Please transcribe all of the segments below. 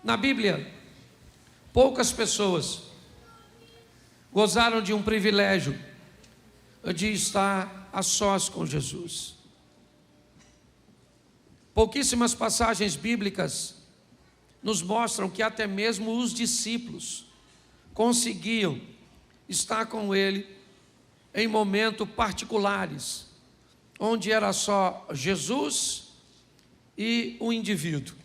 Na Bíblia, poucas pessoas gozaram de um privilégio de estar a sós com Jesus. Pouquíssimas passagens bíblicas nos mostram que até mesmo os discípulos conseguiam estar com ele em momentos particulares, onde era só Jesus e o indivíduo.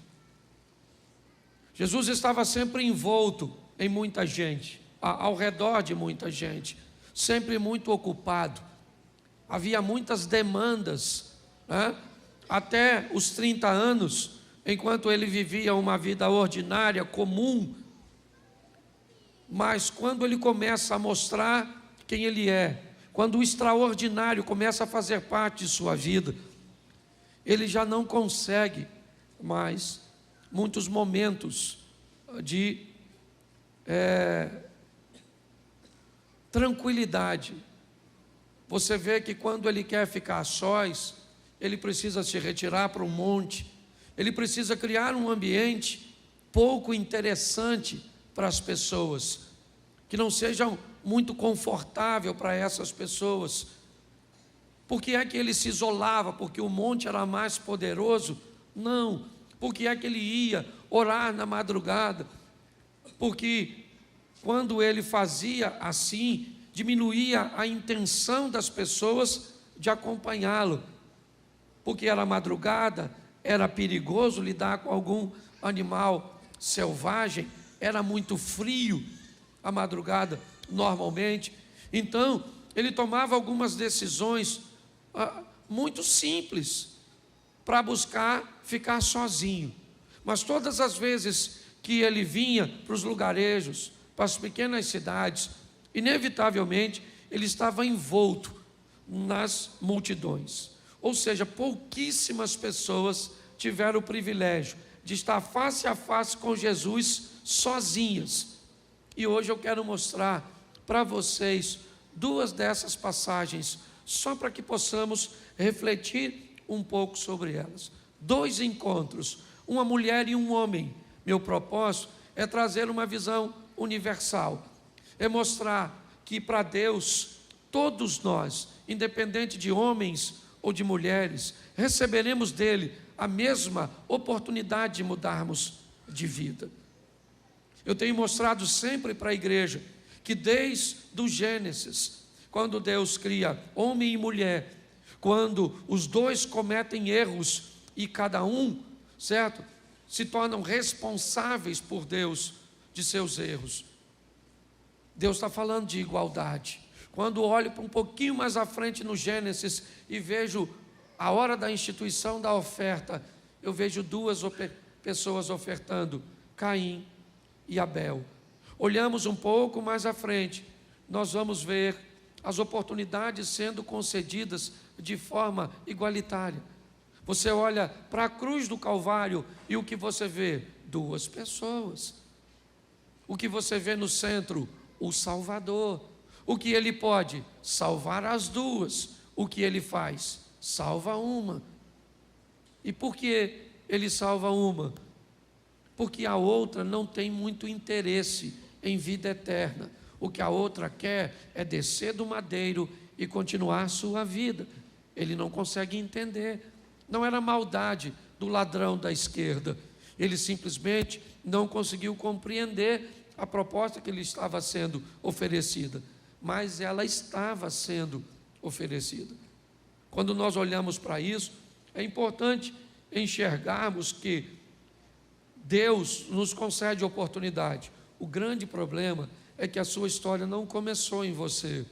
Jesus estava sempre envolto em muita gente, ao redor de muita gente, sempre muito ocupado. Havia muitas demandas, né? Até os 30 anos, enquanto ele vivia uma vida ordinária, comum. Mas quando ele começa a mostrar quem ele é, quando o extraordinário começa a fazer parte de sua vida, ele já não consegue mais muitos momentos de tranquilidade. Você vê que quando ele quer ficar a sós, ele precisa se retirar para um monte, ele precisa criar um ambiente pouco interessante para as pessoas, que não seja muito confortável para essas pessoas. Por que é que ele se isolava? Porque o monte era mais poderoso? Não. Por que é que ele ia orar na madrugada? Porque quando ele fazia assim, diminuía a intenção das pessoas de acompanhá-lo. Porque era madrugada, era perigoso lidar com algum animal selvagem, era muito frio a madrugada normalmente. Então, ele tomava algumas decisões muito simples para buscar ficar sozinho. Mas todas as vezes que ele vinha para os lugarejos, para as pequenas cidades, inevitavelmente ele estava envolto nas multidões. Ou seja, pouquíssimas pessoas tiveram o privilégio de estar face a face com Jesus sozinhas. E hoje eu quero mostrar para vocês duas dessas passagens, só para que possamos refletir um pouco sobre elas. Dois encontros, uma mulher e um homem. Meu propósito é trazer uma visão universal, é mostrar que para Deus, todos nós, independente de homens ou de mulheres, receberemos dele a mesma oportunidade de mudarmos de vida. Eu tenho mostrado sempre para a igreja que desde o Gênesis, quando Deus cria homem e mulher, quando os dois cometem erros e cada um, certo, se tornam responsáveis por Deus de seus erros. Deus está falando de igualdade. Quando olho para um pouquinho mais à frente no Gênesis e vejo a hora da instituição da oferta, eu vejo duas pessoas ofertando, Caim e Abel. Olhamos um pouco mais à frente, nós vamos ver as oportunidades sendo concedidas de forma igualitária. Você olha para a cruz do Calvário e o que você vê? Duas pessoas. O que você vê no centro? O Salvador. O que ele pode? Salvar as duas. O que ele faz? Salva uma. E por que ele salva uma? Porque a outra não tem muito interesse em vida eterna. O que a outra quer é descer do madeiro e continuar sua vida. Ele não consegue entender. Não era maldade do ladrão da esquerda. Ele simplesmente não conseguiu compreender a proposta que lhe estava sendo oferecida. Mas ela estava sendo oferecida. Quando nós olhamos para isso, é importante enxergarmos que Deus nos concede oportunidade. O grande problema é que a sua história não começou em você.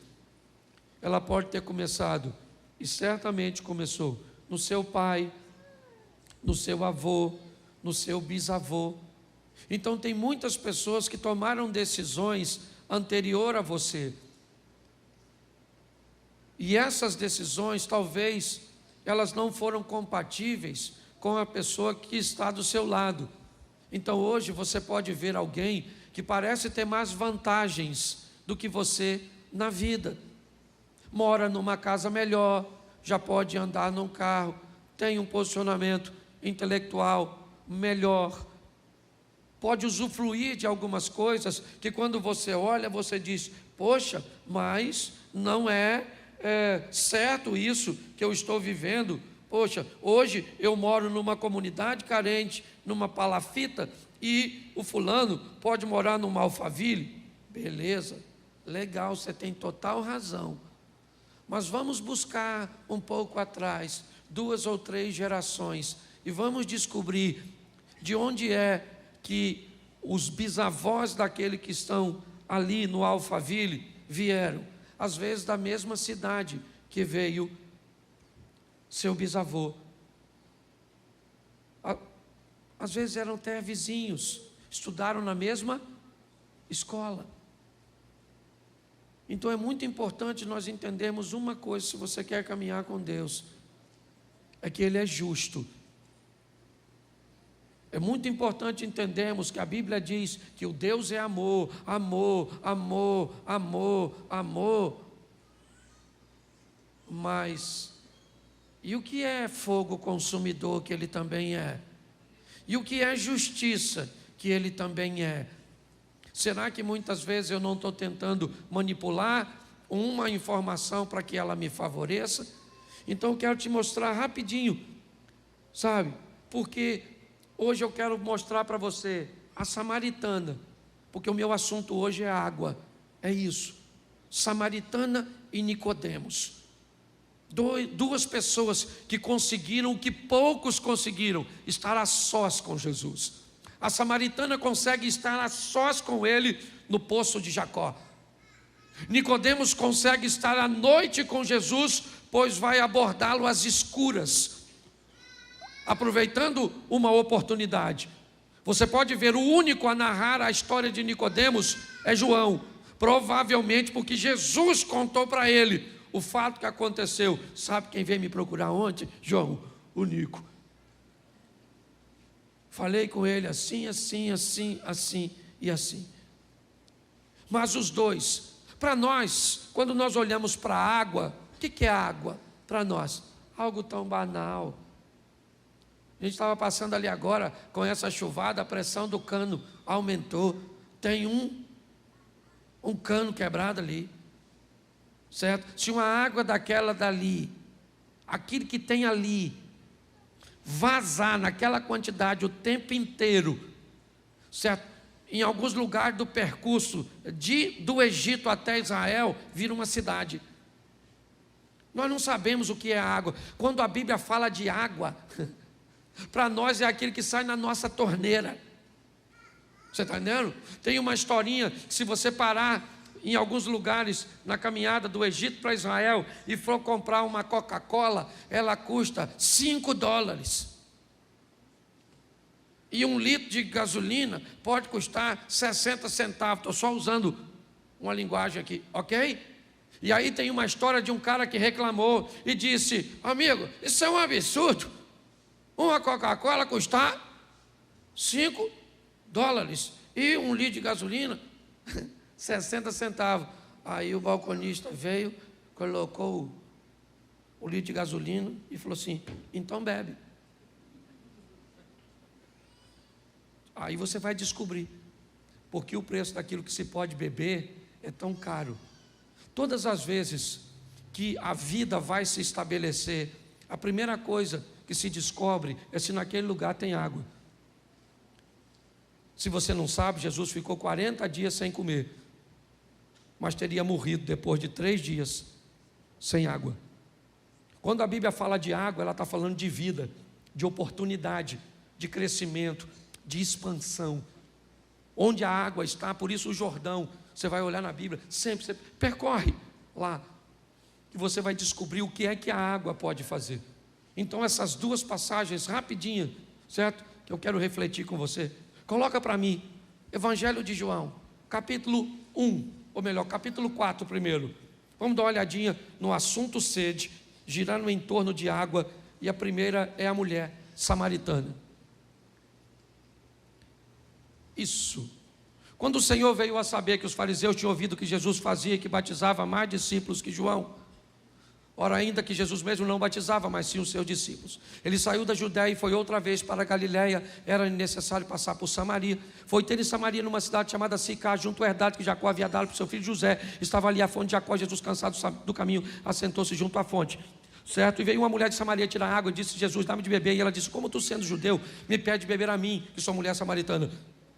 Ela pode ter começado, e certamente começou, no seu pai, no seu avô, no seu bisavô. Então tem muitas pessoas que tomaram decisões anterior a você. E essas decisões, talvez, elas não foram compatíveis com a pessoa que está do seu lado. Então hoje você pode ver alguém que parece ter mais vantagens do que você na vida. Mora numa casa melhor, já pode andar num carro, tem um posicionamento intelectual melhor, pode usufruir de algumas coisas que quando você olha, você diz: poxa, mas não é certo isso que eu estou vivendo. Poxa, hoje eu moro numa comunidade carente, numa palafita, e o fulano pode morar numa Alphaville. Beleza, legal, você tem total razão. Mas vamos buscar um pouco atrás, 2 ou 3 gerações, e vamos descobrir de onde é que os bisavós daquele que estão ali no Alphaville vieram. Às vezes da mesma cidade que veio seu bisavô. Às vezes eram até vizinhos, estudaram na mesma escola. Então é muito importante nós entendermos uma coisa, se você quer caminhar com Deus, é que Ele é justo. É muito importante entendermos que a Bíblia diz que o Deus é amor, amor, amor, amor, amor. Mas, e o que é fogo consumidor, que Ele também é? E o que é justiça, que Ele também é? Será que muitas vezes eu não estou tentando manipular uma informação para que ela me favoreça? Então eu quero te mostrar rapidinho, sabe? Porque hoje eu quero mostrar para você a samaritana, porque o meu assunto hoje é água, é isso. Samaritana e Nicodemos. 2 pessoas que conseguiram o que poucos conseguiram, estar a sós com Jesus. A samaritana consegue estar a sós com ele no poço de Jacó. Nicodemos consegue estar à noite com Jesus, pois vai abordá-lo às escuras, aproveitando uma oportunidade. Você pode ver, o único a narrar a história de Nicodemos é João, provavelmente porque Jesus contou para ele o fato que aconteceu. Sabe quem veio me procurar ontem? João, o Nico. Falei com ele assim, assim, assim, assim e assim. Mas os dois, para nós, quando nós olhamos para a água, o que é água para nós? Algo tão banal. A gente estava passando ali agora, com essa chuvada, a pressão do cano aumentou. Tem um cano quebrado ali, certo? Se uma água daquela dali, aquilo que tem ali, vazar naquela quantidade o tempo inteiro, certo? Em alguns lugares do percurso do Egito até Israel, vira uma cidade. Nós não sabemos o que é água. Quando a Bíblia fala de água, para nós é aquele que sai na nossa torneira. Você está entendendo? Tem uma historinha que, se você parar em alguns lugares na caminhada do Egito para Israel e for comprar uma Coca-Cola, ela custa $5. E 1 litro de gasolina pode custar 60 centavos. Estou só usando uma linguagem aqui, ok? E aí tem uma história de um cara que reclamou e disse: amigo, isso é um absurdo. Uma Coca-Cola custar $5 e 1 litro de gasolina 60 centavos. Aí o balconista veio, colocou o litro de gasolina e falou assim: então bebe. Aí você vai descobrir porque o preço daquilo que se pode beber é tão caro. Todas as vezes que a vida vai se estabelecer, a primeira coisa que se descobre é se naquele lugar tem água. Se você não sabe, Jesus ficou 40 dias sem comer, mas teria morrido depois de 3 dias sem água. Quando a Bíblia fala de água, ela está falando de vida, de oportunidade, de crescimento, de expansão. Onde a água está, por isso o Jordão, você vai olhar na Bíblia, sempre você percorre lá, e você vai descobrir o que é que a água pode fazer. Então essas 2 passagens rapidinho, certo? Que eu quero refletir com você. Coloca para mim, Evangelho de João, capítulo 1, ou melhor, capítulo 4 primeiro. Vamos dar uma olhadinha no assunto sede, girando em torno de água, e a primeira é a mulher samaritana. Isso. Quando o Senhor veio a saber que os fariseus tinham ouvido que Jesus fazia, que batizava mais discípulos que João, Ora, ainda que Jesus mesmo não batizava, mas sim os seus discípulos. Ele saiu da Judéia e foi outra vez para a Galiléia. Era necessário passar por Samaria. Foi ter em Samaria, numa cidade chamada Sicá, junto ao herdade que Jacó havia dado para o seu filho José. Estava ali a fonte de Jacó. Jesus, cansado do caminho, assentou-se junto à fonte. Certo? E veio uma mulher de Samaria tirar água e disse: Jesus, dá-me de beber. E ela disse: como tu, sendo judeu, me pede de beber a mim, que sou mulher samaritana?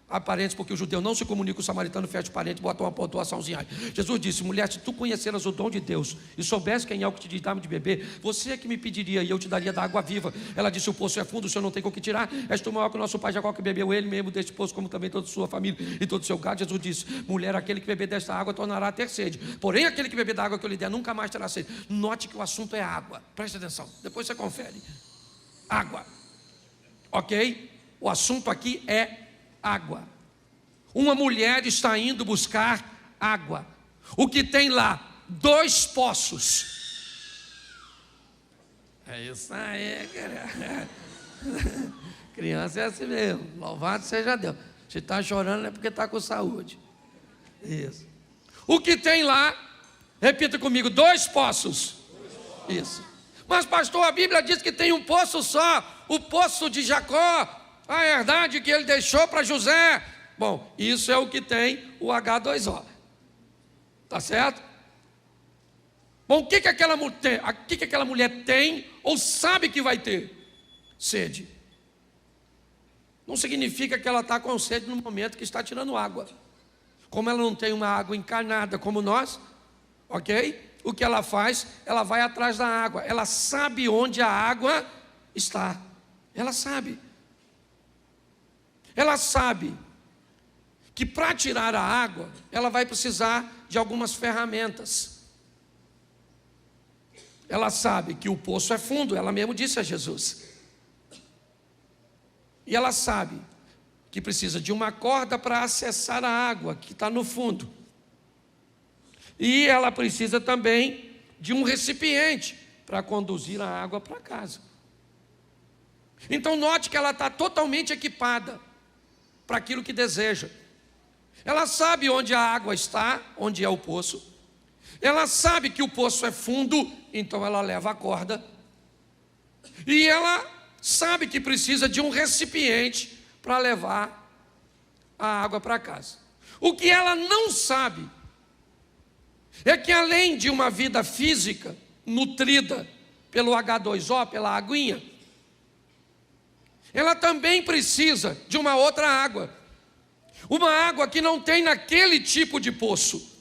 Há parentes, porque o judeu não se comunica com o samaritano, fecha o parente, bota uma pontuaçãozinha. Jesus disse: mulher, se tu conheceras o dom de Deus e soubesse quem é o que te diz, dá-me de beber, você é que me pediria e eu te daria da água viva. Ela disse: o poço é fundo, o senhor não tem com o que tirar. És tu maior que o nosso pai Jacó, que bebeu ele mesmo deste poço, como também toda a sua família e todo o seu gado. Jesus disse: mulher, aquele que beber desta água tornará a ter sede, porém aquele que beber da água que eu lhe der nunca mais terá sede. Note que o assunto é água, preste atenção, depois você confere. Água, ok? O assunto aqui é água. Uma mulher está indo buscar água. O que tem lá? 2 poços. É isso aí, cara. Criança é assim mesmo. Louvado seja Deus. Se está chorando é porque está com saúde. Isso. O que tem lá? Repita comigo: 2 poços. Isso. Mas pastor, a Bíblia diz que tem um poço só. O poço de Jacó. A herdade que ele deixou para José. Bom, isso é o que tem o H2O. Tá certo? Bom, o que aquela mulher tem ou sabe que vai ter? Sede. Não significa que ela está com sede no momento que está tirando água. Como ela não tem uma água encarnada como nós, ok? O que ela faz? Ela vai atrás da água. Ela sabe onde a água está. Ela sabe. Ela sabe que para tirar a água, ela vai precisar de algumas ferramentas. Ela sabe que o poço é fundo, ela mesmo disse a Jesus. E ela sabe que precisa de uma corda para acessar a água que está no fundo. E ela precisa também de um recipiente para conduzir a água para casa. Então note que ela está totalmente equipada para aquilo que deseja. Ela sabe onde a água está, onde é o poço. Ela sabe que o poço é fundo, então ela leva a corda. E ela sabe que precisa de um recipiente para levar a água para casa. O que ela não sabe é que, além de uma vida física nutrida pelo H2O, pela aguinha, ela também precisa de uma outra água. Uma água que não tem naquele tipo de poço.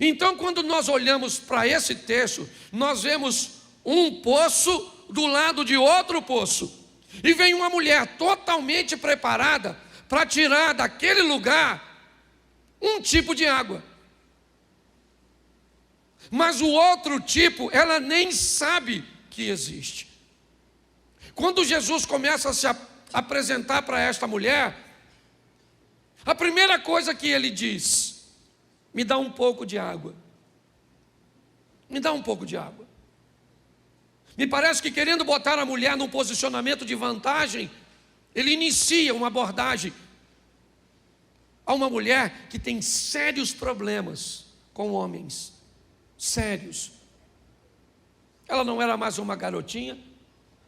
Então, quando nós olhamos para esse texto, nós vemos um poço do lado de outro poço. E vem uma mulher totalmente preparada para tirar daquele lugar um tipo de água. Mas o outro tipo, ela nem sabe que existe. Quando Jesus começa a se apresentar para esta mulher, a primeira coisa que ele diz: me dá um pouco de água. Me dá um pouco de água. Me parece que, querendo botar a mulher num posicionamento de vantagem, ele inicia uma abordagem a uma mulher que tem sérios problemas com homens. Sérios. Ela não era mais uma garotinha,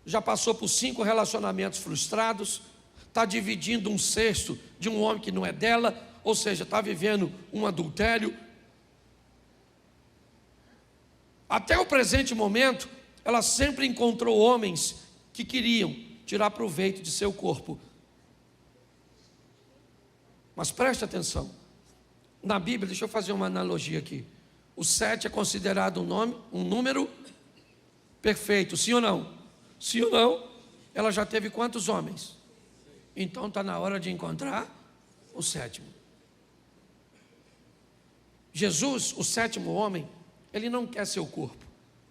já passou por 5 relacionamentos frustrados, está dividindo um cesto de um homem que não é dela, ou seja, está vivendo um adultério. Até o presente momento, ela sempre encontrou homens que queriam tirar proveito de seu corpo. Mas preste atenção, na Bíblia, deixa eu fazer uma analogia aqui. O 7 é considerado um número perfeito, sim ou não? Sim ou não? Ela já teve quantos homens? Então está na hora de encontrar o 7º. Jesus, o 7º homem, ele não quer seu corpo,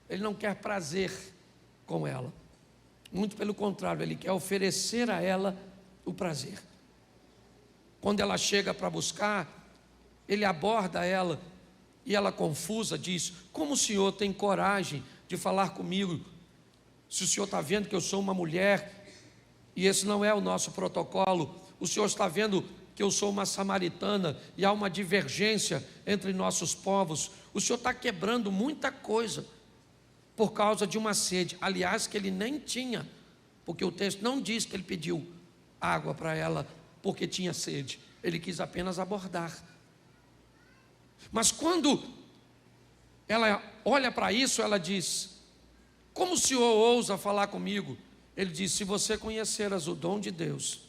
ele não quer prazer com ela. Muito pelo contrário, ele quer oferecer a ela o prazer. Quando ela chega para buscar, ele aborda ela e ela, confusa, diz: como o senhor tem coragem de falar comigo, se o senhor está vendo que eu sou uma mulher e esse não é o nosso protocolo? O senhor está vendo que eu sou uma samaritana e há uma divergência entre nossos povos. o Senhor está quebrando muita coisa por causa de uma sede, aliás, que ele nem tinha, porque o texto não diz que ele pediu água para ela porque tinha sede, ele quis apenas abordar. Mas quando ela olha para isso, ela diz: como o Senhor ousa falar comigo? Ele diz: se você conheceras o dom de Deus,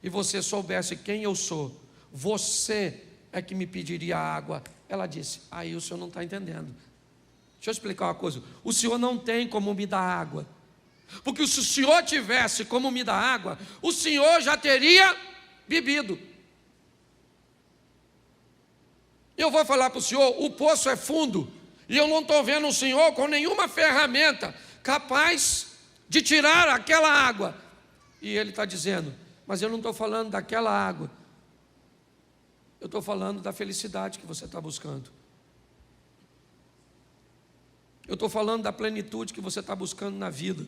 e você soubesse quem eu sou, você é que me pediria água. Ela disse: aí o Senhor não está entendendo. Deixa eu explicar uma coisa: o Senhor não tem como me dar água, porque se o Senhor tivesse como me dar água, o Senhor já teria bebido. Eu vou falar para o Senhor: o poço é fundo, e eu não estou vendo o Senhor com nenhuma ferramenta capaz de tirar aquela água. E Ele está dizendo: mas eu não estou falando daquela água, eu estou falando da felicidade que você está buscando. Eu estou falando da plenitude que você está buscando na vida.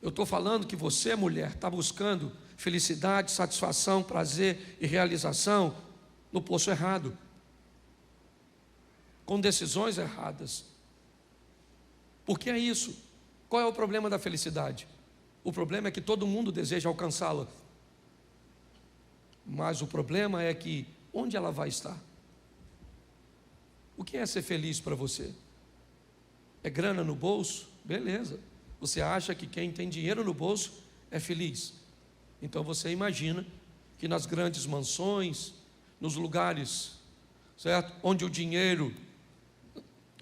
Eu estou falando que você, mulher, está buscando felicidade, satisfação, prazer e realização no poço errado, com decisões erradas. Porque é isso. Qual é o problema da felicidade? O problema é que todo mundo deseja alcançá-la, mas o problema é que onde ela vai estar? O que é ser feliz para você? É grana no bolso? Beleza. Você acha que quem tem dinheiro no bolso é feliz? Então você imagina que nas grandes mansões, nos lugares, certo, onde o dinheiro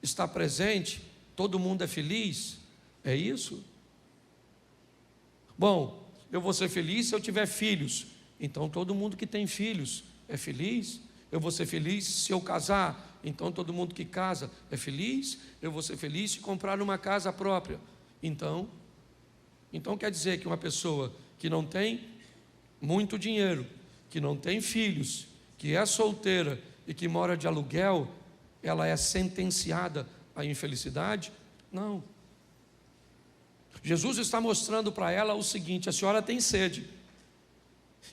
está presente, todo mundo é feliz? É isso? Bom, eu vou ser feliz se eu tiver filhos. Então todo mundo que tem filhos é feliz? Eu vou ser feliz se eu casar. Então todo mundo que casa é feliz? Eu vou ser feliz se comprar uma casa própria. Então quer dizer que uma pessoa que não tem muito dinheiro, que não tem filhos, que é solteira e que mora de aluguel, ela é sentenciada à infelicidade? Não. Jesus está mostrando para ela o seguinte: a senhora tem sede,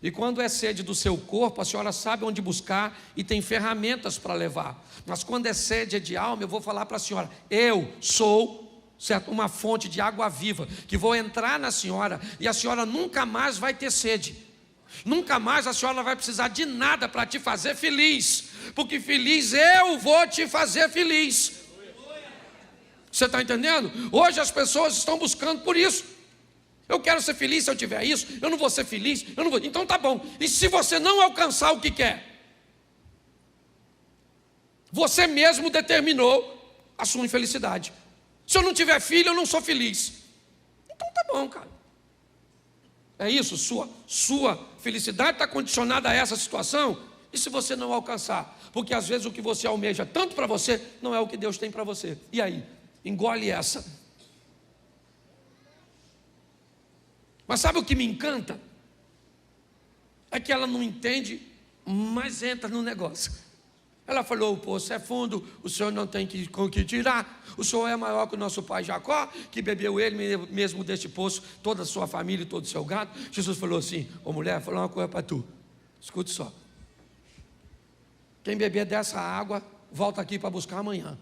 e quando é sede do seu corpo, a senhora sabe onde buscar e tem ferramentas para levar. Mas quando é sede de alma, eu vou falar para a senhora: eu sou, certo, uma fonte de água viva, que vou entrar na senhora, e a senhora nunca mais vai ter sede, nunca mais a senhora vai precisar de nada para te fazer feliz, porque feliz eu vou te fazer feliz. Você está entendendo? Hoje as pessoas estão buscando por isso. Eu quero ser feliz se eu tiver isso, eu não vou ser feliz, eu não vou. Então tá bom. E se você não alcançar o que quer? Você mesmo determinou a sua infelicidade. Se eu não tiver filho, eu não sou feliz. Então tá bom, cara. É isso, sua felicidade está condicionada a essa situação. E se você não alcançar? Porque às vezes o que você almeja tanto para você não é o que Deus tem para você. E aí? Engole essa. Mas sabe o que me encanta? É que ela não entende, mas entra no negócio. Ela falou: o poço é fundo, o senhor não tem com que tirar. O senhor é maior que o nosso pai Jacó, que bebeu ele mesmo deste poço, toda a sua família e todo o seu gado. Jesus falou assim: ô mulher, vou falar uma coisa para tu. Escute só. Quem beber dessa água, volta aqui para buscar amanhã.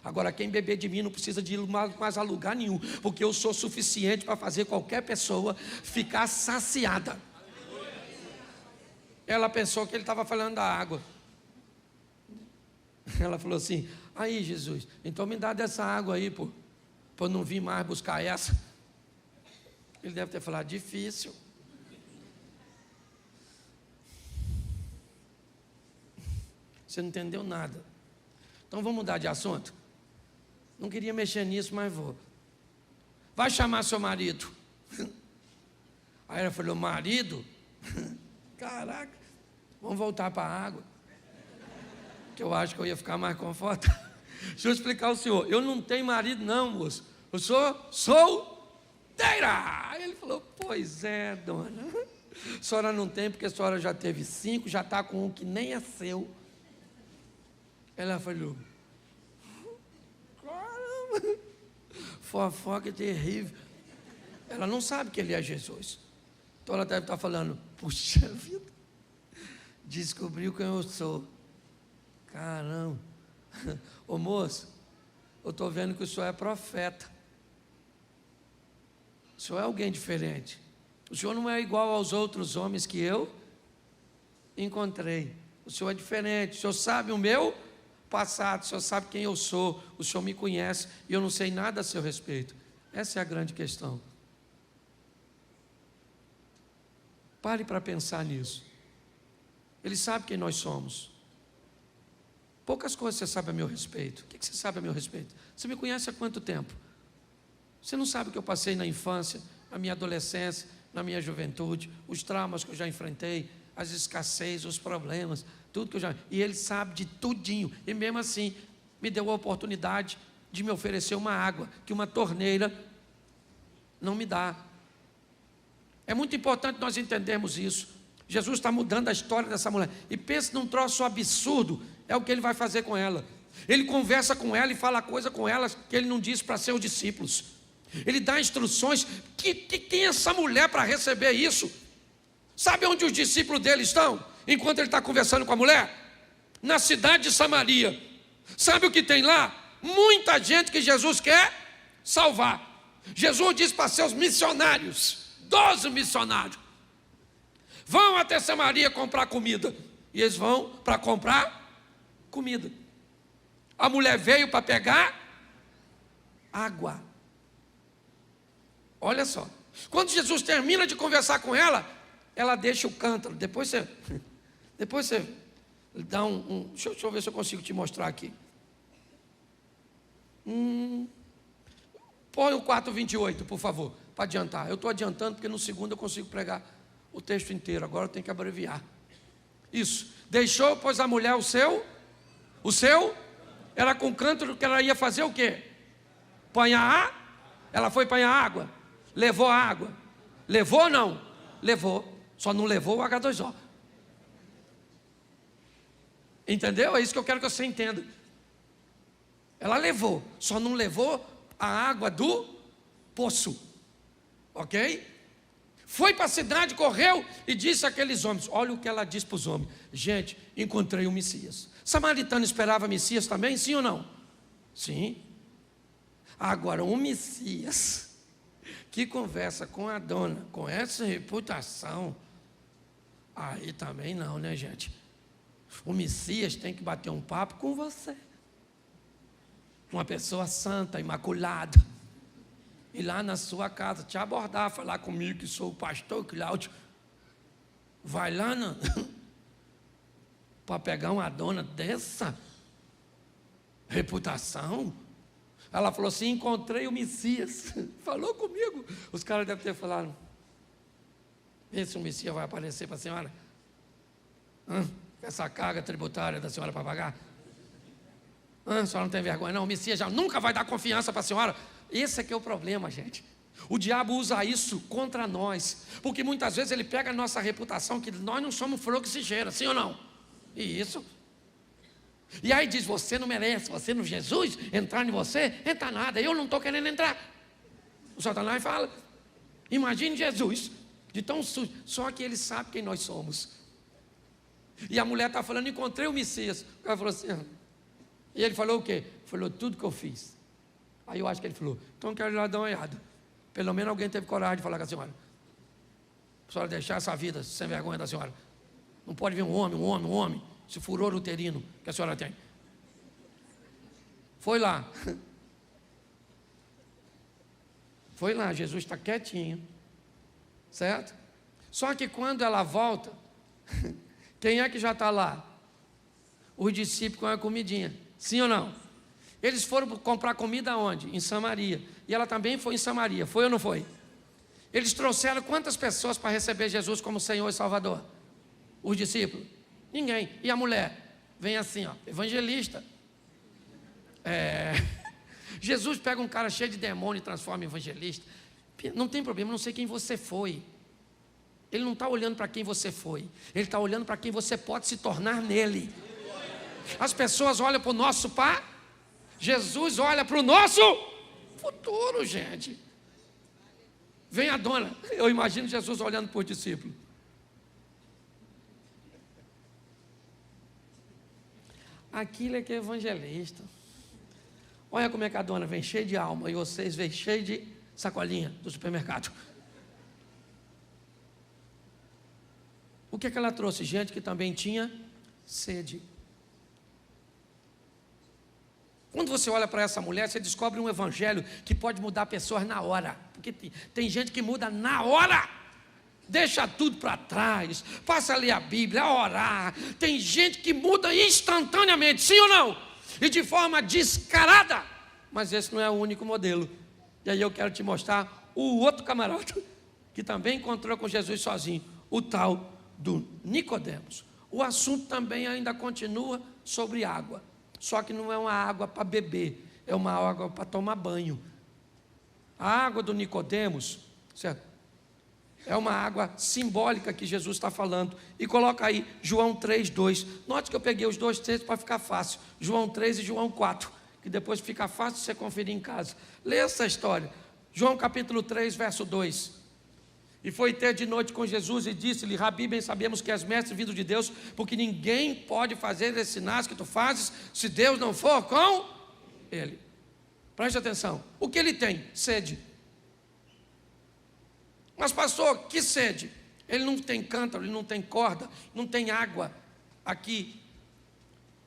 Agora, quem beber de mim não precisa de ir mais a lugar nenhum, porque eu sou suficiente para fazer qualquer pessoa ficar saciada. Ela pensou que ele estava falando da água. Ela falou assim: aí Jesus, então me dá dessa água aí, para eu não vir mais buscar essa. Ele deve ter falado: difícil. Você não entendeu nada. Então vamos mudar de assunto? Não queria mexer nisso, mas vou. Vai chamar seu marido. Aí ela falou: marido? Caraca, vamos voltar para a água, que eu acho que eu ia ficar mais confortável. Deixa eu explicar ao senhor: eu não tenho marido não, moço. Eu sou solteira. Aí ele falou: pois é, dona. A senhora não tem, porque a senhora já teve 5, já está com um que nem é seu. Ela falou: caramba, fofoca terrível. Ela não sabe que ele é Jesus. Então ela deve estar falando: puxa vida, Descobriu quem eu sou. Caramba. Ô moço, eu estou vendo que o senhor é profeta. O senhor é alguém diferente. O senhor não é igual aos outros homens que eu encontrei. O senhor é diferente. O senhor sabe o meu passado. O senhor sabe quem eu sou. O senhor me conhece e eu não sei nada a seu respeito. Essa é a grande questão. Pare para pensar nisso. Ele sabe quem nós somos. Poucas coisas você sabe a meu respeito. O que você sabe a meu respeito? Você me conhece há quanto tempo? Você não sabe o que eu passei na infância, na minha adolescência, na minha juventude, os traumas que eu já enfrentei, as escassez, os problemas, tudo que eu já... E ele sabe de tudinho. E mesmo assim, me deu a oportunidade de me oferecer uma água que uma torneira não me dá. É muito importante nós entendermos isso. Jesus está mudando a história dessa mulher. E pensa num troço absurdo, é o que ele vai fazer com ela. Ele conversa com ela e fala coisa com ela que ele não disse para seus discípulos. Ele dá instruções. Quem é essa mulher para receber isso? Sabe onde os discípulos dele estão? Enquanto ele está conversando com a mulher? Na cidade de Samaria. Sabe o que tem lá? Muita gente que Jesus quer salvar. Jesus diz para seus missionários, 12 missionários, vão até Samaria comprar comida. E eles vão para comprar comida. A mulher veio para pegar água. Olha só. Quando Jesus termina de conversar com ela, ela deixa o cântaro. Depois você dá deixa eu ver se eu consigo te mostrar aqui. Põe o 4:28, por favor, para adiantar. Eu estou adiantando porque no segundo eu consigo pregar o texto inteiro. Agora eu tenho que abreviar. Isso. Deixou, pois a mulher o seu, era com cântaro que ela ia fazer o quê? Ela foi apanhar água. Levou a água. Levou ou não? Levou. Só não levou o H2O. Entendeu? É isso que eu quero que você entenda. Ela levou, só não levou a água do poço. Ok? Foi para a cidade, correu e disse àqueles homens. Olha o que ela disse para os homens. Gente, encontrei o Messias. Samaritano esperava Messias também, sim ou não? Sim. Agora, um Messias que conversa com a dona, com essa reputação, aí também não, né, gente? O Messias tem que bater um papo com você. Uma pessoa santa, imaculada. Ir lá na sua casa, te abordar, falar comigo que sou o pastor Cláudio. Vai lá para pegar uma dona dessa reputação. Ela falou assim, encontrei o Messias. Falou comigo. Os caras devem ter falado, vê se o Messias vai aparecer para a senhora. Essa carga tributária da senhora para pagar. A senhora não tem vergonha não? O Messias já nunca vai dar confiança para a senhora. Esse é que é o problema, gente. O diabo usa isso contra nós. Porque muitas vezes ele pega a nossa reputação, que nós não somos froxigeira, sim ou não? E isso... E aí diz, você não merece, você não Jesus, entrar em você, entra nada, eu não estou querendo entrar. O Satanás fala, imagine Jesus, de tão sujo, só que ele sabe quem nós somos. E a mulher está falando, encontrei o Messias. O cara falou assim, e ele falou o quê? Falou tudo que eu fiz. Aí eu acho que ele falou, então quero ir lá dar uma olhada. Pelo menos alguém teve coragem de falar com a senhora. A senhora deixar essa vida sem vergonha da senhora. Não pode vir um homem. Esse furor uterino que a senhora tem. Foi lá. Foi lá, Jesus está quietinho. Certo? Só que quando ela volta, quem é que já está lá? Os discípulos com a comidinha. Sim ou não? Eles foram comprar comida onde? Em Samaria. E ela também foi em Samaria. Foi ou não foi? Eles trouxeram quantas pessoas para receber Jesus como Senhor e Salvador? Os discípulos? Ninguém. E a mulher? Vem assim, ó, evangelista. Jesus pega um cara cheio de demônio e transforma em evangelista. Não tem problema, não sei quem você foi. Ele não está olhando para quem você foi. Ele está olhando para quem você pode se tornar nele. As pessoas olham para o nosso pai. Jesus olha para o nosso futuro, gente. Vem a dona. Eu imagino Jesus olhando para os discípulos. aquilo é que é evangelista. Olha como é que a dona vem cheia de alma e vocês vêm cheio de sacolinha do supermercado. O que é que ela trouxe? Gente que também tinha sede. Quando você olha para essa mulher, você descobre um evangelho que pode mudar pessoas na hora. Porque tem gente que muda na hora. Deixa tudo para trás, passa a ler a Bíblia, a orar. Tem gente que muda instantaneamente, sim ou não? E de forma descarada. Mas esse não é o único modelo. E aí eu quero te mostrar o outro camarada que também encontrou com Jesus sozinho, o tal do Nicodemos. O assunto também ainda continua sobre água. Só que não é uma água para beber, é uma água para tomar banho. A água do Nicodemos, certo? É uma água simbólica que Jesus está falando. E coloca aí João 3:2. Note que eu peguei os dois textos para ficar fácil. João 3 e João 4. Que depois fica fácil você conferir em casa. Lê essa história. João capítulo 3, verso 2. E foi ter de noite com Jesus e disse-lhe: Rabi, bem sabemos que és mestre vindo de Deus, porque ninguém pode fazer esses sinais que tu fazes, se Deus não for com ele. Preste atenção. O que ele tem? Sede. Mas pastor, que sede? Ele não tem cântaro, ele não tem corda, não tem água aqui.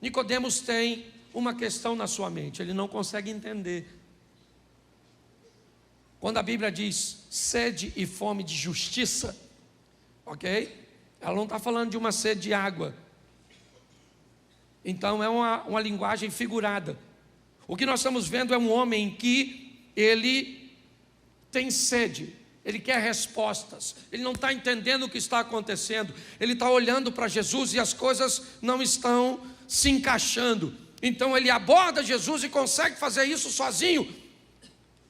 Nicodemos tem uma questão na sua mente, ele não consegue entender. Quando a Bíblia diz sede e fome de justiça, ok? Ela não está falando de uma sede de água. Então é uma linguagem figurada. O que nós estamos vendo é um homem que ele tem sede. Ele quer respostas, ele não está entendendo o que está acontecendo, ele está olhando para Jesus e as coisas não estão se encaixando. Então ele aborda Jesus e consegue fazer isso sozinho.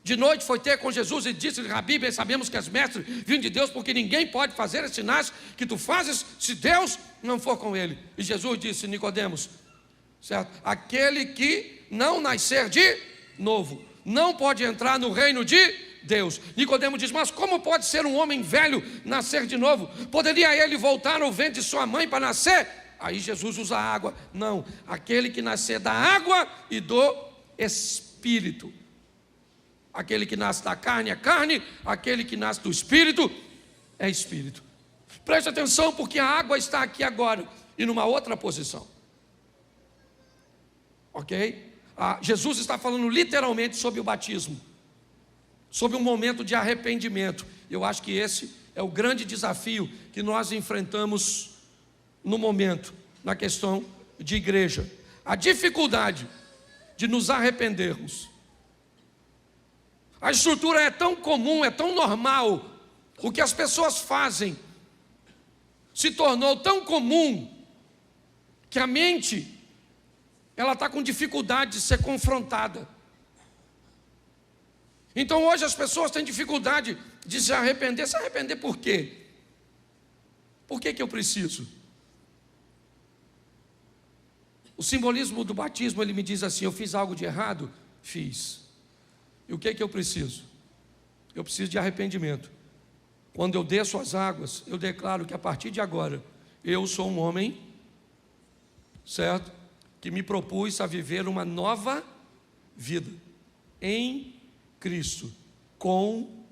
De noite foi ter com Jesus e disse-lhe: Rabi, bem sabemos que és mestre vindo de Deus, porque ninguém pode fazer esses sinais que tu fazes se Deus não for com ele. E Jesus disse: Nicodemos, certo? Aquele que não nascer de novo não pode entrar no reino de Deus. Nicodemos diz: mas como pode ser um homem velho nascer de novo? Poderia ele voltar ao ventre de sua mãe para nascer? Aí Jesus usa a água. Não, aquele que nascer da água e do Espírito. Aquele que nasce da carne é carne, aquele que nasce do Espírito é Espírito. Preste atenção, porque a água está aqui agora e numa outra posição. Ok? Jesus está falando literalmente sobre o batismo, sobre um momento de arrependimento. Eu acho que esse é o grande desafio que nós enfrentamos no momento, na questão de igreja. A dificuldade de nos arrependermos. A estrutura é tão comum, é tão normal. O que as pessoas fazem se tornou tão comum que a mente, ela está com dificuldade de ser confrontada. Então hoje as pessoas têm dificuldade de se arrepender. Se arrepender por quê? Por que eu preciso? O simbolismo do batismo, ele me diz assim: eu fiz algo de errado? Fiz. E o que eu preciso? Eu preciso de arrependimento. Quando eu desço as águas, eu declaro que a partir de agora, eu sou um homem, certo? Que me propus a viver uma nova vida em Cristo, com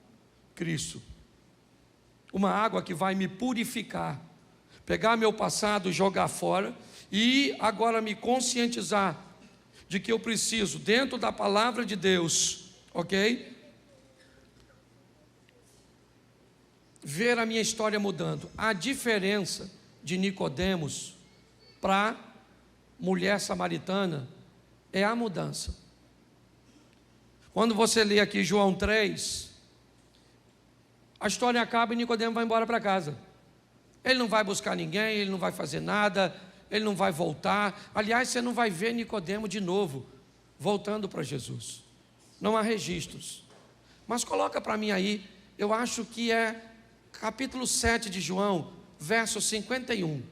Cristo. Uma água que vai me purificar, pegar meu passado e jogar fora, e agora me conscientizar de que eu preciso, dentro da palavra de Deus, ok? Ver a minha história mudando. A diferença de Nicodemos para mulher samaritana é a mudança. Quando você lê aqui João 3, a história acaba e Nicodemo vai embora para casa. Ele não vai buscar ninguém, ele não vai fazer nada, ele não vai voltar. Aliás, você não vai ver Nicodemo de novo voltando para Jesus. Não há registros. Mas coloca para mim aí, eu acho que é capítulo 7 de João, verso 51.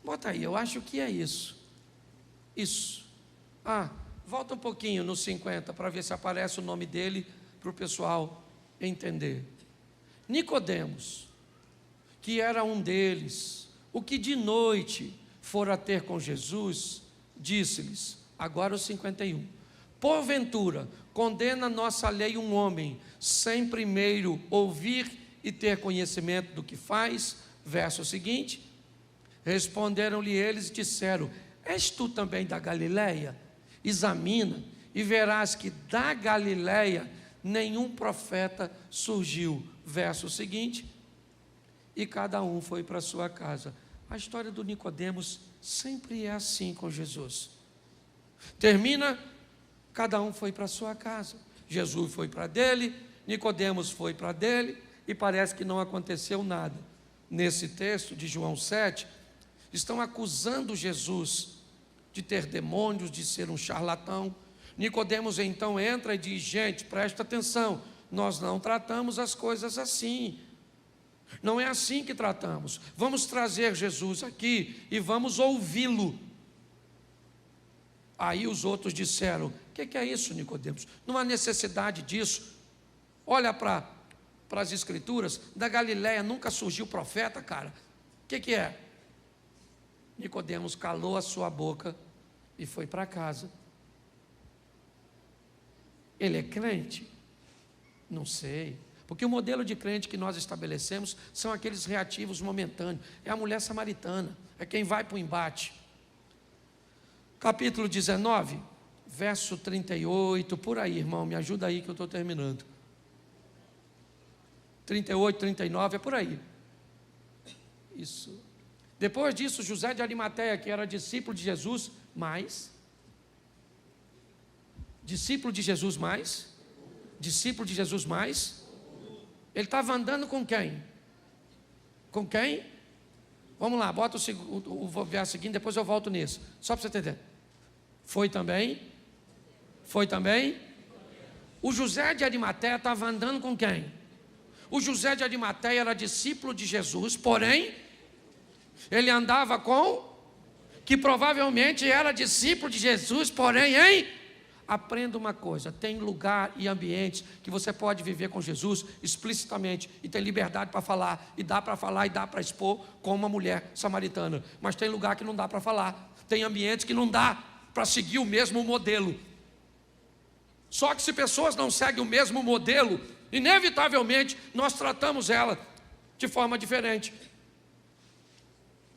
Bota aí, eu acho que é isso. Isso. Volta um pouquinho no 50 para ver se aparece o nome dele para o pessoal entender. Nicodemos, que era um deles, o que de noite fora ter com Jesus, disse-lhes, agora o 51, porventura, condena nossa lei um homem, sem primeiro ouvir e ter conhecimento do que faz? Verso seguinte, responderam-lhe eles e disseram, és tu também da Galileia? Examina e verás que da Galileia nenhum profeta surgiu. Verso seguinte, e cada um foi para sua casa. A história do Nicodemos sempre é assim com Jesus. Termina, cada um foi para sua casa. Jesus foi para dele, Nicodemos foi para dele, e parece que não aconteceu nada. Nesse texto de João 7, estão acusando Jesus de ter demônios, de ser um charlatão. Nicodemos então entra e diz, gente, presta atenção, nós não tratamos as coisas assim. Não é assim que tratamos. Vamos trazer Jesus aqui e vamos ouvi-lo. Aí os outros disseram, o que é isso, Nicodemos? Não há necessidade disso. Olha para as escrituras, da Galileia nunca surgiu profeta, cara. O que é? Nicodemos calou a sua boca e foi para casa. Ele é crente? Não sei. Porque o modelo de crente que nós estabelecemos são aqueles reativos momentâneos. É a mulher samaritana, é quem vai para o embate. Capítulo 19, verso 38, por aí, irmão, me ajuda aí que eu estou terminando. 38, 39, é por aí. Isso. Depois disso, José de Arimateia, que era discípulo de Jesus, discípulo de Jesus mais, ele estava andando com quem? Com quem? Vamos lá, bota o verso seguinte, depois eu volto nisso, só para você entender. Foi também? O José de Arimateia estava andando com quem? O José de Arimateia era discípulo de Jesus, porém, ele andava com, que provavelmente era discípulo de Jesus, porém, aprenda uma coisa, tem lugar e ambientes que você pode viver com Jesus explicitamente, e tem liberdade para falar, e dá para expor como uma mulher samaritana, mas tem lugar que não dá para falar, tem ambientes que não dá para seguir o mesmo modelo. Só que se pessoas não seguem o mesmo modelo, inevitavelmente nós tratamos ela de forma diferente.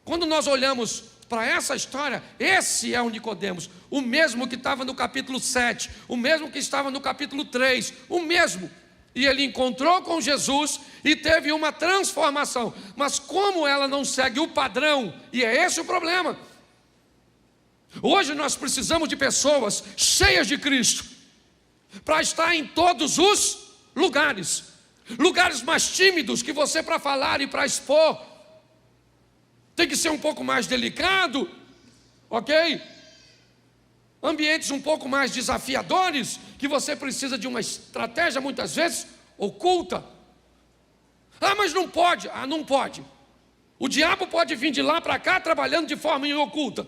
Quando nós olhamos para essa história, esse é o Nicodemos, o mesmo que estava no capítulo 7, o mesmo que estava no capítulo 3, o mesmo. E ele encontrou com Jesus e teve uma transformação. Mas como ela não segue o padrão, e é esse o problema. Hoje nós precisamos de pessoas cheias de Cristo, para estar em todos os lugares mais tímidos que você, para falar e para expor, tem que ser um pouco mais delicado, ok? Ambientes um pouco mais desafiadores, que você precisa de uma estratégia muitas vezes oculta. Ah, mas não pode. Ah, não pode. O diabo pode vir de lá para cá trabalhando de forma oculta,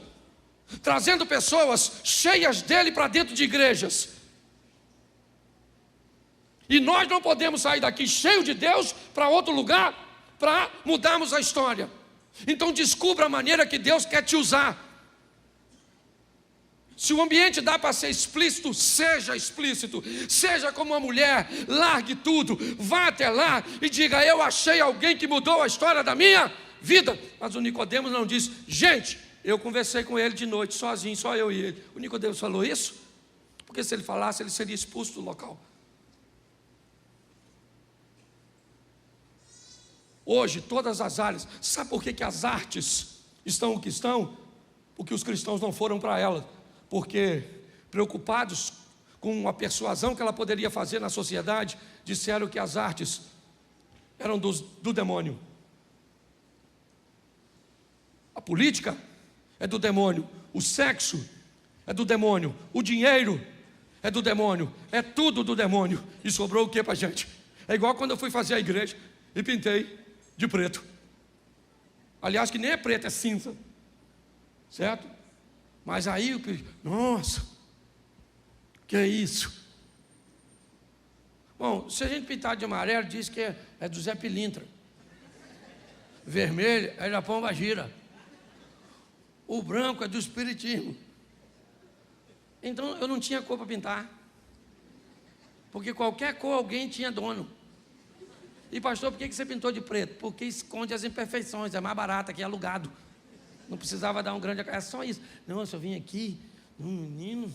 trazendo pessoas cheias dele para dentro de igrejas. E nós não podemos sair daqui cheio de Deus para outro lugar para mudarmos a história. Então descubra a maneira que Deus quer te usar. Se o ambiente dá para ser explícito, seja explícito. Seja como uma mulher, largue tudo, vá até lá e diga, eu achei alguém que mudou a história da minha vida. Mas o Nicodemos não disse, gente, eu conversei com ele de noite, sozinho, só eu e ele. O Nicodemos falou isso? Porque se ele falasse, ele seria expulso do local. Hoje, todas as áreas, sabe por que as artes estão o que estão? Porque os cristãos não foram para elas, porque preocupados com a persuasão que ela poderia fazer na sociedade, disseram que as artes eram do demônio. A política é do demônio, o sexo é do demônio, o dinheiro é do demônio, é tudo do demônio. E sobrou o que para a gente? É igual quando eu fui fazer a igreja e pintei de preto. Aliás, que nem é preto, é cinza. Certo? Mas aí, nossa, que é isso? Bom, se a gente pintar de amarelo, diz que é do Zé Pilintra. Vermelho é da Pomba Gira. O branco é do espiritismo. Então eu não tinha cor para pintar. Porque qualquer cor alguém tinha dono. E pastor, por que você pintou de preto? Porque esconde as imperfeições, é mais barato aqui, é alugado. Não precisava dar um grande... É só isso. Não, eu só vim aqui, um menino,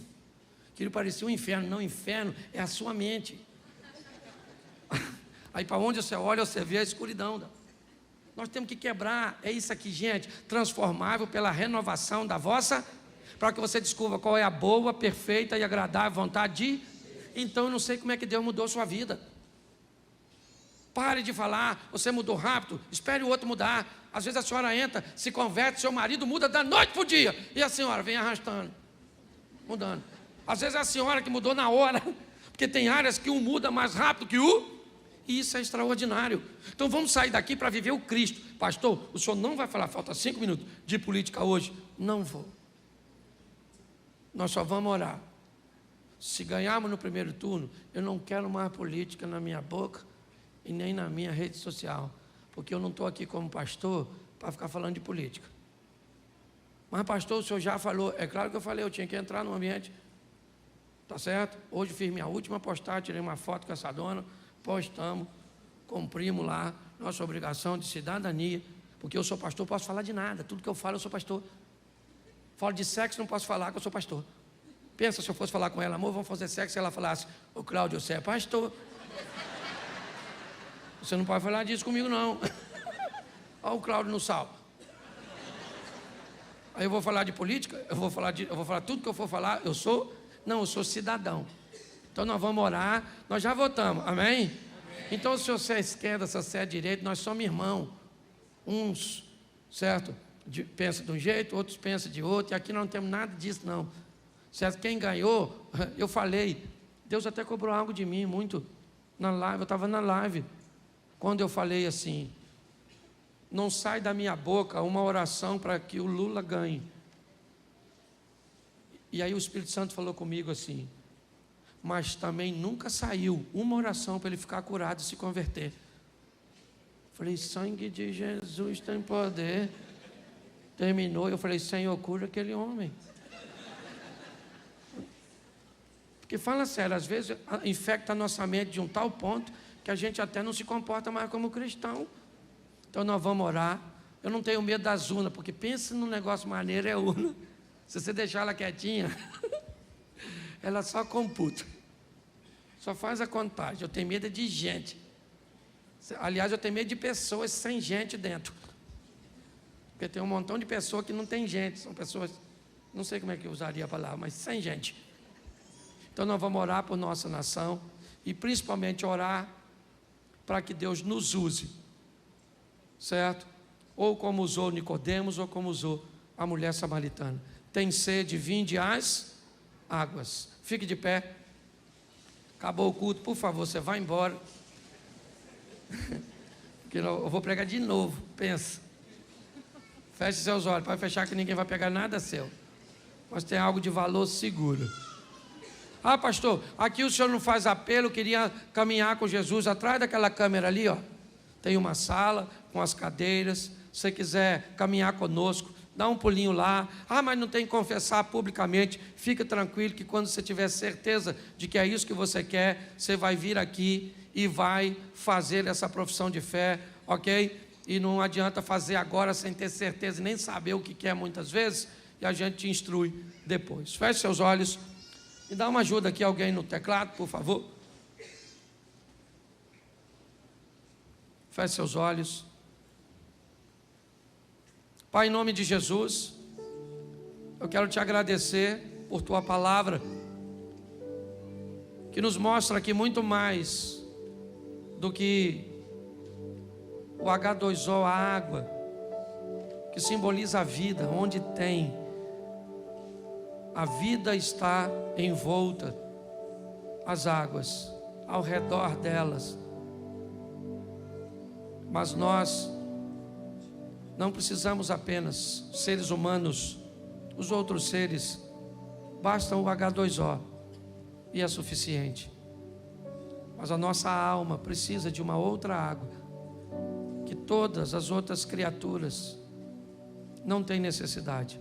que ele parecia um inferno. Não, inferno é a sua mente. Aí para onde você olha, você vê a escuridão. Nós temos que quebrar, é isso aqui, gente, transformável pela renovação da vossa, para que você descubra qual é a boa, perfeita e agradável vontade de... Então eu não sei como é que Deus mudou a sua vida. Pare de falar, você mudou rápido, espere o outro mudar. Às vezes a senhora entra, se converte, seu marido muda da noite para o dia, e a senhora vem arrastando, mudando. Às vezes é a senhora que mudou na hora, porque tem áreas que um muda mais rápido que o... E isso é extraordinário. Então vamos sair daqui para viver o Cristo. Pastor, o senhor não vai falar, falta 5 minutos, de política hoje? Não vou. Nós só vamos orar. Se ganharmos no primeiro turno, eu não quero mais política na minha boca e nem na minha rede social, porque eu não estou aqui como pastor para ficar falando de política. Mas pastor, o senhor já falou. É claro que eu falei, eu tinha que entrar no ambiente. Tá certo? Hoje fiz minha última postagem, tirei uma foto com essa dona, postamos, cumprimos lá nossa obrigação de cidadania, porque eu sou pastor, posso falar de nada, tudo que eu falo eu sou pastor. Falo de sexo, não posso falar que eu sou pastor. Pensa se eu fosse falar com ela, amor, vamos fazer sexo, e ela falasse, ô Cláudio, você é pastor. Você não pode falar disso comigo não. Olha o Cláudio no sal. Aí eu vou falar de política, eu vou falar tudo que eu for falar, eu sou cidadão. Então nós vamos orar, nós já votamos, amém? Amém. Então se você é esquerda, se você é direita, nós somos irmãos. Uns, certo? Pensa de um jeito, outros pensam de outro, e aqui não temos nada disso não. Certo? Quem ganhou, eu falei, Deus até cobrou algo de mim, muito, na live, eu estava na live, quando eu falei assim, não sai da minha boca uma oração para que o Lula ganhe. E aí o Espírito Santo falou comigo assim, mas também nunca saiu uma oração para ele ficar curado e se converter. Falei, sangue de Jesus tem poder. Terminou, eu falei, Senhor, cura aquele homem. Porque fala sério, às vezes infecta a nossa mente de um tal ponto que a gente até não se comporta mais como cristão. Então nós vamos orar. Eu não tenho medo das urnas, porque pensa num negócio maneiro, é urna. Se você deixar ela quietinha, ela só computa, só faz a contagem. Eu tenho medo de gente. Aliás, eu tenho medo de pessoas sem gente dentro, porque tem um montão de pessoas que não tem gente, são pessoas, não sei como é que eu usaria a palavra, mas sem gente. Então nós vamos orar por nossa nação e principalmente orar para que Deus nos use, certo? Ou como usou Nicodemos, ou como usou a mulher samaritana. Tem sede, vinde às águas. Fique de pé. Acabou o culto, por favor, você vai embora. Porque eu vou pregar de novo, pensa. Feche seus olhos, pode fechar que ninguém vai pegar nada seu. Mas tem algo de valor seguro. Ah, pastor, aqui o senhor não faz apelo, eu queria caminhar com Jesus. Atrás daquela câmera ali, ó, tem uma sala com as cadeiras. Se você quiser caminhar conosco, dá um pulinho lá. Ah, mas não tem que confessar publicamente. Fica tranquilo que quando você tiver certeza de que é isso que você quer, você vai vir aqui e vai fazer essa profissão de fé, ok? E não adianta fazer agora sem ter certeza e nem saber o que quer muitas vezes, e a gente te instrui depois. Feche seus olhos e dá uma ajuda aqui, alguém no teclado, por favor. Feche seus olhos. Pai, em nome de Jesus, eu quero te agradecer por tua palavra, que nos mostra aqui muito mais do que o H2O, a água, que simboliza a vida. Onde tem, a vida está envolta, as águas, ao redor delas. Mas nós não precisamos apenas seres humanos, os outros seres, basta o H2O e é suficiente. Mas a nossa alma precisa de uma outra água, que todas as outras criaturas não têm necessidade.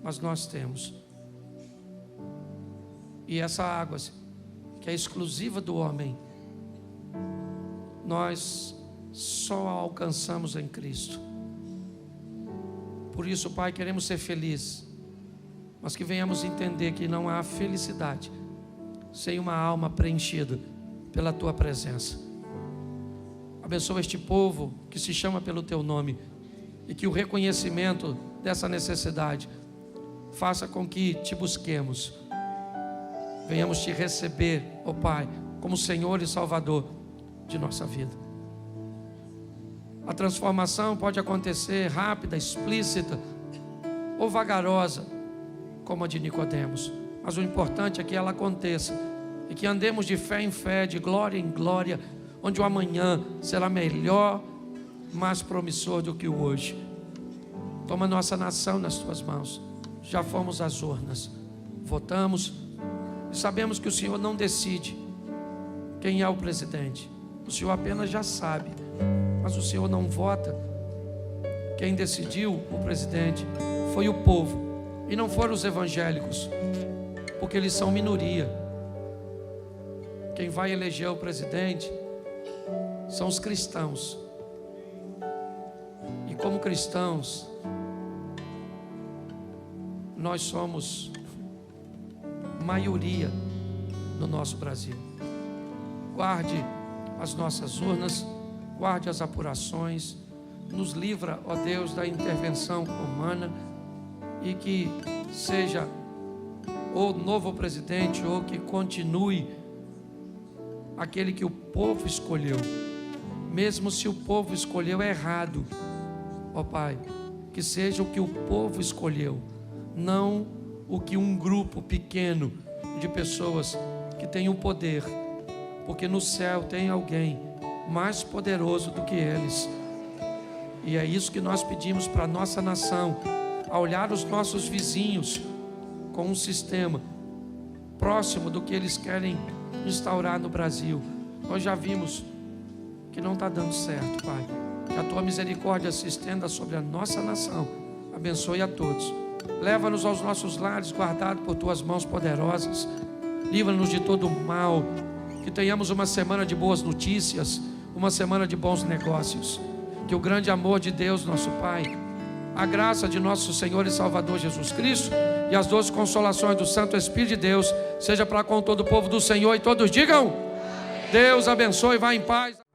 mas nós temos. E essa água, que é exclusiva do homem, nós só a alcançamos em Cristo. Por isso, Pai, queremos ser felizes, mas que venhamos entender que não há felicidade sem uma alma preenchida pela Tua presença. Abençoa este povo que se chama pelo Teu nome, e que o reconhecimento dessa necessidade faça com que Te busquemos, venhamos Te receber, ó Pai, como Senhor e Salvador de nossa vida. A transformação pode acontecer rápida, explícita ou vagarosa, como a de Nicodemos, mas o importante é que ela aconteça e que andemos de fé em fé, de glória em glória, onde o amanhã será melhor, mais promissor do que o hoje. Toma nossa nação nas Tuas mãos. Já fomos às urnas, votamos e sabemos que o Senhor não decide quem é o presidente. O Senhor apenas já sabe, mas o Senhor não vota. Quem decidiu o presidente foi o povo, e não foram os evangélicos, porque eles são minoria. Quem vai eleger o presidente são os cristãos. E como cristãos, nós somos maioria no nosso Brasil. Guarde as nossas urnas, guarde as apurações, nos livra, ó Deus, da intervenção humana, e que seja ou novo presidente ou que continue aquele que o povo escolheu, mesmo se o povo escolheu errado, ó Pai, que seja o que o povo escolheu, não o que um grupo pequeno de pessoas que tem o poder, porque no céu tem alguém mais poderoso do que eles. E é isso que nós pedimos para a nossa nação, a olhar os nossos vizinhos com um sistema próximo do que eles querem instaurar no Brasil. Nós já vimos que não está dando certo, Pai. Que a Tua misericórdia se estenda sobre a nossa nação. Abençoe a todos. Leva-nos aos nossos lares, guardados por Tuas mãos poderosas. Livra-nos de todo o mal. Que tenhamos uma semana de boas notícias, uma semana de bons negócios. Que o grande amor de Deus, nosso Pai, a graça de nosso Senhor e Salvador Jesus Cristo e as doces consolações do Santo Espírito de Deus seja para com todo o povo do Senhor, e todos digam: Deus abençoe, vá em paz.